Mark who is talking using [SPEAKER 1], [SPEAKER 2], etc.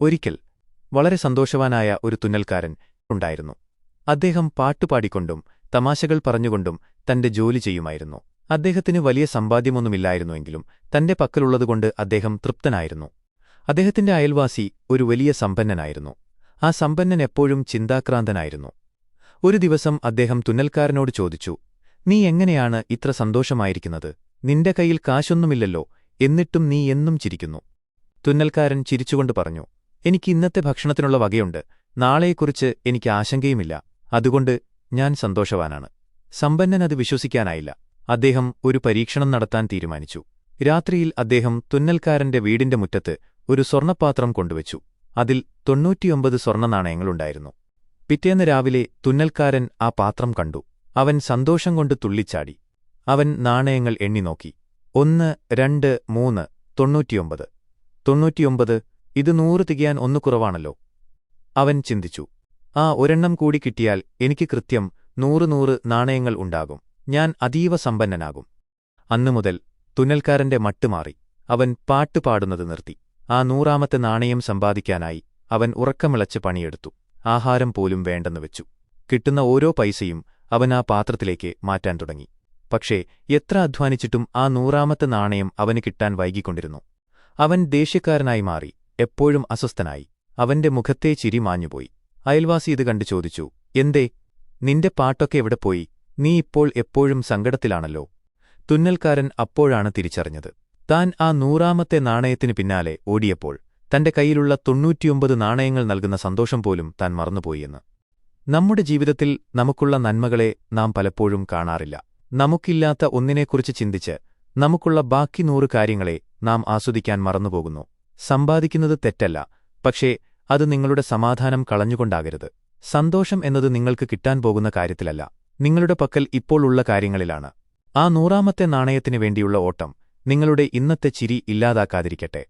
[SPEAKER 1] ഒരിക്കൽ വളരെ സന്തോഷവാനായ ഒരു തുന്നൽക്കാരൻ ഉണ്ടായിരുന്നു. അദ്ദേഹം പാട്ടുപാടിക്കൊണ്ടും തമാശകൾ പറഞ്ഞുകൊണ്ടും തന്റെ ജോലി ചെയ്യുമായിരുന്നു. അദ്ദേഹത്തിന് വലിയ സമ്പാദ്യമൊന്നുമില്ലായിരുന്നുവെങ്കിലും തന്റെ പക്കലുള്ളതുകൊണ്ട് അദ്ദേഹം തൃപ്തനായിരുന്നു. അദ്ദേഹത്തിന്റെ അയൽവാസി ഒരു വലിയ സമ്പന്നനായിരുന്നു. ആ സമ്പന്നൻ എപ്പോഴും ചിന്താക്രാന്തനായിരുന്നു. ഒരു ദിവസം അദ്ദേഹം തുന്നൽക്കാരനോട് ചോദിച്ചു, "നീ എങ്ങനെയാണ് ഇത്ര സന്തോഷമായിരിക്കുന്നത്? നിന്റെ കയ്യിൽ കാശൊന്നുമില്ലല്ലോ, എന്നിട്ടും നീ എന്നും ചിരിക്കുന്നു." തുന്നൽക്കാരൻ ചിരിച്ചുകൊണ്ട് പറഞ്ഞു, "എനിക്ക് ഇന്നത്തെ ഭക്ഷണത്തിനുള്ള വകയുണ്ട്. നാളെയെക്കുറിച്ച് എനിക്ക് ആശങ്കയുമില്ല. അതുകൊണ്ട് ഞാൻ സന്തോഷവാനാണ്." സമ്പന്നൻ അത് വിശ്വസിക്കാനായില്ല. അദ്ദേഹം ഒരു പരീക്ഷണം നടത്താൻ തീരുമാനിച്ചു. രാത്രിയിൽ അദ്ദേഹം തുന്നൽക്കാരന്റെ വീടിന്റെ മുറ്റത്ത് ഒരു സ്വർണ്ണപ്പാത്രം കൊണ്ടുവച്ചു. അതിൽ 99 സ്വർണ്ണനാണയങ്ങളുണ്ടായിരുന്നു. പിറ്റേന്ന് രാവിലെ തുന്നൽക്കാരൻ ആ പാത്രം കണ്ടു. അവൻ സന്തോഷം കൊണ്ട് തുള്ളിച്ചാടി. അവൻ നാണയങ്ങൾ എണ്ണിനോക്കി. 1, 2, 3, 99. 99, ഇത് 100 തികയാൻ ഒന്ന് കുറവാണല്ലോ. അവൻ ചിന്തിച്ചു, ഒരെണ്ണം കൂടി കിട്ടിയാൽ എനിക്ക് കൃത്യം 100 നാണയങ്ങൾ ഉണ്ടാകും. ഞാൻ അതീവ സമ്പന്നനാകും. അന്നുമുതൽ തുന്നൽക്കാരന്റെ മട്ടുമാറി. അവൻ പാട്ട് പാടുന്നത് നിർത്തി. 100ാമത്തെ നാണയം സമ്പാദിക്കാനായി അവൻ ഉറക്കമിളച്ച് പണിയെടുത്തു. ആഹാരം പോലും വേണ്ടെന്ന് വെച്ചു. കിട്ടുന്ന ഓരോ പൈസയും അവൻ ആ പാത്രത്തിലേക്ക് മാറ്റാൻ തുടങ്ങി. പക്ഷേ എത്ര അധ്വാനിച്ചിട്ടും 100ാമത്തെ നാണയം അവന് കിട്ടാൻ വൈകിക്കൊണ്ടിരുന്നു. അവൻ ദേഷ്യക്കാരനായി മാറി. എപ്പോഴും അസ്വസ്ഥനായി. അവന്റെ മുഖത്തെ ചിരി മാഞ്ഞുപോയി. അയൽവാസി ഇത് കണ്ടു ചോദിച്ചു, "എന്തേ, നിന്റെ പാട്ടൊക്കെ എവിടെ പോയി? നീ ഇപ്പോൾ എപ്പോഴും സങ്കടത്തിലാണല്ലോ." തുന്നൽക്കാരൻ അപ്പോഴാണ് തിരിച്ചറിഞ്ഞത്. താൻ 100ാമത്തെ നാണയത്തിനു പിന്നാലെ ഓടിയപ്പോൾ തന്റെ കയ്യിലുള്ള 99 നാണയങ്ങൾ നൽകുന്ന സന്തോഷം പോലും താൻ മറന്നുപോയെന്ന്. നമ്മുടെ ജീവിതത്തിൽ നമുക്കുള്ള നന്മകളെ നാം പലപ്പോഴും കാണാറില്ല. നമുക്കില്ലാത്ത ഒന്നിനെക്കുറിച്ച് ചിന്തിച്ച് നമുക്കുള്ള ബാക്കി 100 കാര്യങ്ങളെ നാം ആസ്വദിക്കാൻ മറന്നുപോകുന്നു. സമ്പാദിക്കുന്നത് തെറ്റല്ല, പക്ഷേ അത് നിങ്ങളുടെ സമാധാനം കളഞ്ഞുകൊണ്ടാകരുത്. സന്തോഷം എന്നത് നിങ്ങൾക്ക് കിട്ടാൻ പോകുന്ന കാര്യത്തിലല്ല, നിങ്ങളുടെ പക്കൽ ഇപ്പോൾ ഉള്ള കാര്യങ്ങളിലാണ്. 100ാമത്തെ നാണയത്തിനു വേണ്ടിയുള്ള ഓട്ടം നിങ്ങളുടെ ഇന്നത്തെ ചിരി ഇല്ലാതാക്കാതിരിക്കട്ടെ.